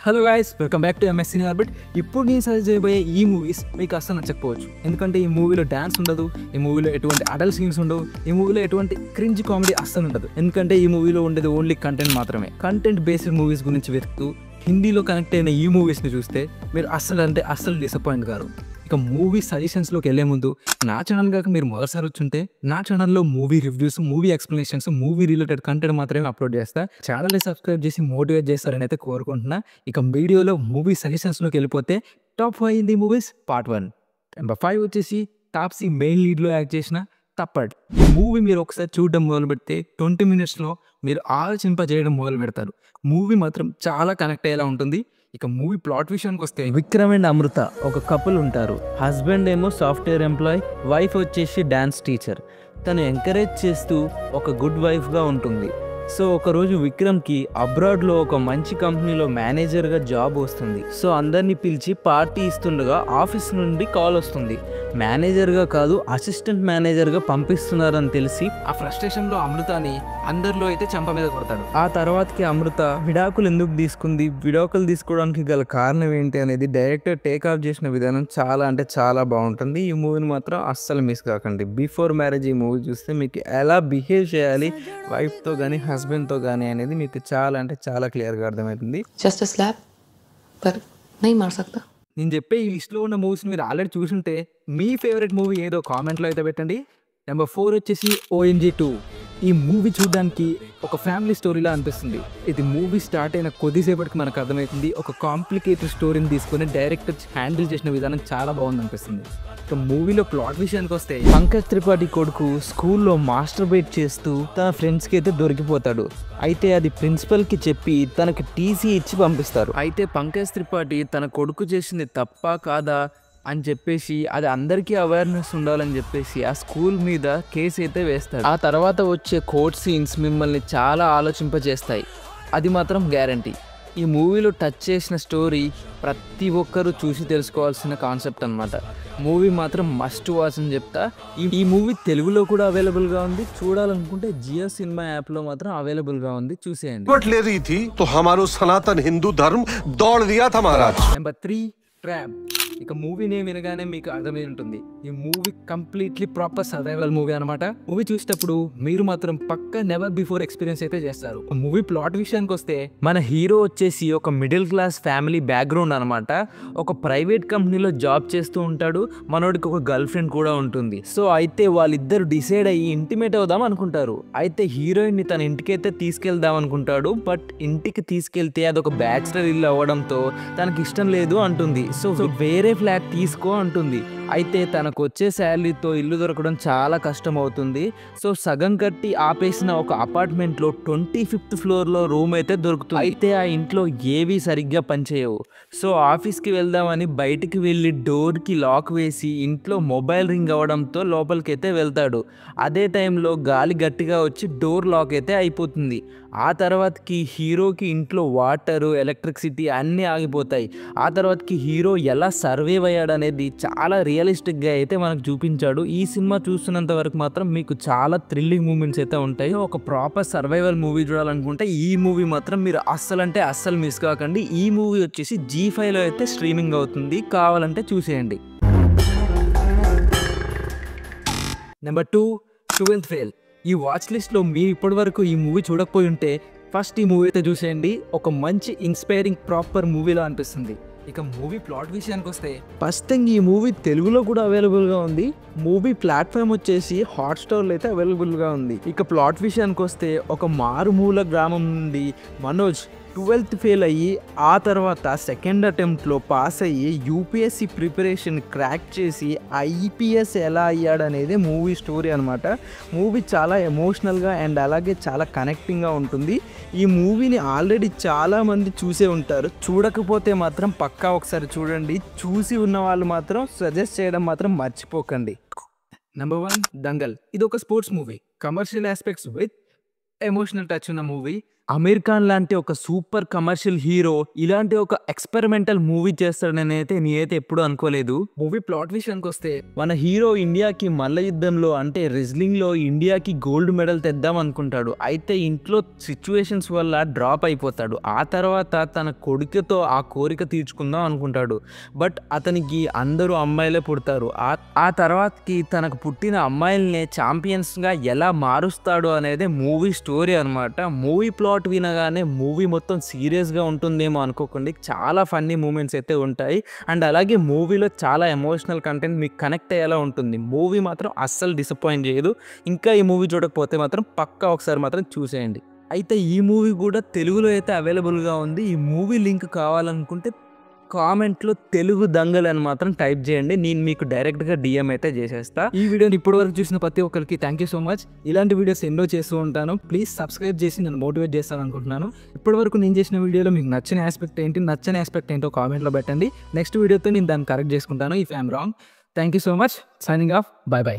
Hello guys, welcome back to MS cine orbit. ఇప్పుడు నేను suggest చేయబోయే ఈ మూవీస్ మీకు అస్సలు నచ్చకపోవచ్చు. ఎందుకంటే ఈ మూవీలో డ్యాన్స్ ఉండదు, ఈ మూవీలో ఎటువంటి అడల్ట్ సీన్స్ ఉండవు, ఈ మూవీలో ఎటువంటి క్రింజ్ కామెడీ అస్సలు ఉండదు. ఎందుకంటే ఈ మూవీలో ఉండేది ఓన్లీ కంటెంట్ మాత్రమే. కంటెంట్ బేస్డ్ మూవీస్ గురించి వెతుకుతూ హిందీలో కనెక్ట్ అయిన ఈ మూవీస్ని చూస్తే మీరు అస్సలు డిసప్పాయింట్ కారు. ఇక మూవీ సజెషన్స్లోకి వెళ్ళే ముందు నా ఛానల్ కాక మీరు మొదటిసారి వచ్చుంటే నా ఛానల్లో movie reviews, movie explanations, movie related content మాత్రమే అప్లోడ్ చేస్తా. ఛానల్ని సబ్స్క్రైబ్ చేసి మోటివేట్ చేస్తారని అయితే కోరుకుంటున్నా. ఇక వీడియోలో మూవీ సజెషన్స్లోకి వెళ్ళిపోతే top 5 Hindi movies part 1. Number 5 వచ్చేసి తాప్సీ మెయిన్ లీడ్లో యాక్ట్ చేసిన తప్పడ్. ఈ మూవీ మీరు ఒకసారి చూడడం మొదలు పెడితే 20 మినిట్స్లో మీరు ఆలోచింపజేయడం మొదలు పెడతారు. మూవీ మాత్రం చాలా కనెక్ట్ అయ్యేలా ఉంటుంది. ఇక మూవీ ప్లాట్ విషయానికి వస్తే విక్రమ్ అండ్ అమృత ఒక కపుల్ ఉంటారు. హస్బెండ్ ఏమో సాఫ్ట్వేర్ ఎంప్లాయ్, వైఫ్ వచ్చేసి డాన్స్ టీచర్. తను ఎంకరేజ్ చేస్తూ ఒక గుడ్ వైఫ్గా ఉంటుంది. సో ఒకరోజు విక్రమ్కి అబ్రాడ్లో ఒక మంచి కంపెనీలో మేనేజర్గా జాబ్ వస్తుంది. సో అందరినీ పిలిచి పార్టీ ఇస్తుండగా ఆఫీస్ నుండి కాల్ వస్తుంది. మేనేజర్గా కాదు, అసిస్టెంట్ మేనేజర్గా పంపిస్తున్నారని తెలిసి ఆ ఫ్రస్ట్రేషన్లో అమృతని అందరిలో అయితే చెంప మీద కొడతాడు. ఆ తర్వాతకి అమృత విడాకులు ఎందుకు తీసుకుంది, విడాకులు తీసుకోవడానికి గల కారణం ఏంటి అనేది డైరెక్టర్ టేక్ ఆఫ్ చేసిన విధానం చాలా బాగుంటుంది. ఈ మూవీని మాత్రం అస్సలు మిస్ కాకండి. బిఫోర్ మ్యారేజ్ ఈ మూవీ చూస్తే మీకు ఎలా బిహేవ్ చేయాలి వైఫ్తో కానీ హస్బెండ్తో కానీ అనేది మీకు చాలా క్లియర్గా అర్థమవుతుంది. जस्ट अ स्लैप पर नहीं मार सकता. నేను చెప్పే ఈ లిస్ట్లో ఉన్న మూవీస్ మీరు ఆల్రెడీ చూసుంటే మీ ఫేవరెట్ మూవీ ఏదో కామెంట్లో అయితే పెట్టండి. నెంబర్ 4 వచ్చేసి OMG 2. ఈ మూవీ చూడడానికి ఒక ఫ్యామిలీ స్టోరీలా అనిపిస్తుంది. ఇది మూవీ స్టార్ట్ అయిన కొద్దిసేపటికి మనకు అర్థమవుతుంది. ఒక కాంప్లికేటెడ్ స్టోరీని తీసుకొని డైరెక్టర్ హ్యాండిల్ చేసిన విధానం చాలా బాగుంది అనిపిస్తుంది. ఇక మూవీలో ప్లాట్ విషయానికి వస్తే పంకజ్ త్రిపాఠి కొడుకు స్కూల్లో మాస్టర్బేట్ చేస్తూ తన ఫ్రెండ్స్కి అయితే దొరికిపోతాడు. అయితే అది ప్రిన్సిపల్కి చెప్పి తనకి టీసీ ఇచ్చి పంపిస్తారు. అయితే పంకజ్ త్రిపాఠి తన కొడుకు చేసింది తప్పా కాదా అని చెప్పేసి అది అందరికీ అవేర్నెస్ ఉండాలని చెప్పేసి ఆ స్కూల్ మీద కేసు అయితే వేస్తాడు. ఆ తర్వాత వచ్చే కోర్ట్ సీన్స్ మిమ్మల్ని చాలా ఆలోచింపజేస్తాయి, అది మాత్రం గ్యారంటీ. ఈ మూవీలో టచ్ చేసిన స్టోరీ ప్రతి ఒక్కరూ చూసి తెలుసుకోవాల్సిన కాన్సెప్ట్ అనమాట. మూవీ మాత్రం మస్ట్ వాచ్ అని చెప్తా. ఈ మూవీ తెలుగులో కూడా అవైలబుల్గా ఉంది. చూడాలనుకుంటే జియో సినిమా యాప్లో మాత్రం అవైలబుల్గా ఉంది, చూసేయండి. సనాతన్ హిందూ ధర్మ దౌడ్ దియా థా మహారాజ్. Number 3 trap. ఇక మూవీ నేమ్ వినగానే మీకు అర్థమై ఉంటుంది, ఈ movie completely proper survival movie అనమాట. మూవీ చూసేటప్పుడు మీరు మాత్రం పక్క నెవర్ బిఫోర్ ఎక్స్పీరియన్స్ అయితే చేస్తారు. మూవీ ప్లాట్ విషయానికి వస్తే మన హీరో వచ్చేసి ఒక మిడిల్ క్లాస్ ఫ్యామిలీ బ్యాక్గ్రౌండ్ అనమాట. ఒక ప్రైవేట్ కంపెనీలో జాబ్ చేస్తూ ఉంటాడు. మనోడికి ఒక గర్ల్ ఫ్రెండ్ కూడా ఉంటుంది. సో అయితే వాళ్ళిద్దరు డిసైడ్ అయ్యి ఇంటిమేట్ అవుదాం అనుకుంటారు. అయితే హీరోయిన్ని తన ఇంటికైతే తీసుకెళ్దాం అనుకుంటాడు. బట్ ఇంటికి తీసుకెళ్తే అదొక బ్యాచిలర్ ఇల్లు అవ్వడంతో తనకి ఇష్టం లేదు అంటుంది. సో వేరే ఫ్లాట్ తీసుకో అంటుంది. అయితే తనకు వచ్చే శాలరీతో ఇల్లు దొరకడం చాలా కష్టం అవుతుంది. సో సగం కట్టి ఆపేసిన ఒక అపార్ట్మెంట్లో 25th ఫ్లోర్లో రూమ్ అయితే దొరుకుతుంది. అయితే ఆ ఇంట్లో ఏవి సరిగ్గా పనిచేయవు. సో ఆఫీస్కి వెళ్దామని బయటికి వెళ్ళి డోర్కి లాక్ వేసి ఇంట్లో మొబైల్ రింగ్ అవ్వడంతో లోపలికి అయితే వెళ్తాడు. అదే టైంలో గాలి గట్టిగా వచ్చి డోర్ లాక్ అయితే అయిపోతుంది. ఆ తర్వాతకి హీరోకి ఇంట్లో వాటరు, ఎలక్ట్రిసిటీ అన్నీ ఆగిపోతాయి. ఆ తర్వాతకి హీరో ఎలా సర్వైవ్ అయ్యాడు అనేది చాలా రియలిస్టిక్గా అయితే మనకు చూపించాడు. ఈ సినిమా చూస్తున్నంత వరకు మాత్రం మీకు చాలా థ్రిల్లింగ్ మూమెంట్స్ అయితే ఉంటాయి. ఒక ప్రాపర్ సర్వైవల్ మూవీ చూడాలనుకుంటే ఈ మూవీ మాత్రం మీరు అస్సలు మిస్ కాకండి. ఈ మూవీ వచ్చేసి G5లో అయితే స్ట్రీమింగ్ అవుతుంది, కావాలంటే చూసేయండి. Number 2 12th fail. ఈ వాచ్ లిస్ట్లో మీరు ఇప్పటి వరకు ఈ మూవీ చూడకపోయి ఉంటే ఫస్ట్ ఈ మూవీ అయితే చూసేయండి. ఒక మంచి ఇన్స్పైరింగ్ ప్రాపర్ మూవీలో అనిపిస్తుంది. ఇక మూవీ ప్లాట్ విషయానికి వస్తే ఫస్ట్ థింగ్ ఈ మూవీ తెలుగులో కూడా అవైలబుల్గా ఉంది. మూవీ ప్లాట్ఫామ్ వచ్చేసి హాట్స్టార్లో అయితే అవైలబుల్గా ఉంది. ఇక ప్లాట్ విషయానికి వస్తే ఒక మారుమూల గ్రామం నుండి మనోజ్ 12th ఫెయిల్ అయ్యి ఆ తర్వాత సెకండ్ అటెంప్ట్లో పాస్ అయ్యి యూపీఎస్సీ ప్రిపరేషన్ క్రాక్ చేసి IPS ఎలా అయ్యాడనేది మూవీ స్టోరీ అనమాట. మూవీ చాలా ఎమోషనల్గా అండ్ అలాగే చాలా కనెక్టింగ్గా ఉంటుంది. ఈ మూవీని ఆల్రెడీ చాలామంది చూసే ఉంటారు. చూడకపోతే మాత్రం పక్కా ఒకసారి చూడండి. చూసి ఉన్న వాళ్ళు మాత్రం సజెస్ట్ చేయడం మాత్రం మర్చిపోకండి. నెంబర్ 1 దంగల్. ఇది ఒక sports movie, commercial aspects with emotional touch ఉన్న మూవీ. అమీర్ ఖాన్ లాంటి ఒక సూపర్ కమర్షియల్ హీరో ఇలాంటి ఒక ఎక్స్పెరిమెంటల్ మూవీ చేస్తాడని నేనైతే ఎప్పుడూ అనుకోలేదు. మూవీ ప్లాట్ విషయానికి వస్తే మన హీరో ఇండియాకి మల్ల యుద్ధంలో అంటే రెజ్లింగ్లో ఇండియాకి గోల్డ్ మెడల్ తెద్దాం అనుకుంటాడు. అయితే ఇంట్లో సిచ్యువేషన్స్ వల్ల డ్రాప్ అయిపోతాడు. ఆ తర్వాత తన కొడుకుతో ఆ కోరిక తీర్చుకుందాం అనుకుంటాడు. బట్ అతనికి అందరూ అమ్మాయిలే పుడతారు. ఆ తర్వాతకి తనకు పుట్టిన అమ్మాయిల్ని ఛాంపియన్స్గా ఎలా మారుస్తాడు అనేది మూవీ స్టోరీ అనమాట. మూవీ ప్లాట్ వినగానే మూవీ మొత్తం సీరియస్గా ఉంటుందేమో అనుకోకండి, చాలా ఫన్నీ మూమెంట్స్ అయితే ఉంటాయి. అండ్ అలాగే మూవీలో చాలా ఎమోషనల్ కంటెంట్ మీకు కనెక్ట్ అయ్యేలా ఉంటుంది. మూవీ మాత్రం అస్సలు డిసప్పాయింట్ చేయదు. ఇంకా ఈ మూవీ చూడకపోతే మాత్రం పక్కా ఒకసారి మాత్రం చూసేయండి. అయితే ఈ మూవీ కూడా తెలుగులో అయితే అవైలబుల్గా ఉంది. ఈ మూవీ లింక్ కావాలనుకుంటే కామెంట్లో తెలుగు దంగల్ అని మాత్రం టైప్ చేయండి, నేను మీకు డైరెక్ట్గా డిఎం అయితే చేసేస్తా. ఈ వీడియోని ఇప్పటి వరకు చూసిన ప్రతి ఒక్కరికి థ్యాంక్ యూ సో మచ్. ఇలాంటి వీడియోస్ ఎన్నో చేస్తూ ఉంటాను. ప్లీజ్ సబ్స్క్రైబ్ చేసి నన్ను మోటివేట్ చేస్తాను అనుకుంటున్నాను. ఇప్పటి వరకు నేను చేసిన వీడియోలో మీకు నచ్చిన ఆస్పెక్ట్ ఏంటో కామెంట్లో పెట్టండి. నెక్స్ట్ వీడియోతో నేను దాన్ని కరెక్ట్ చేసుకుంటాను if I'm wrong. Thank you so much. Signing off. By by.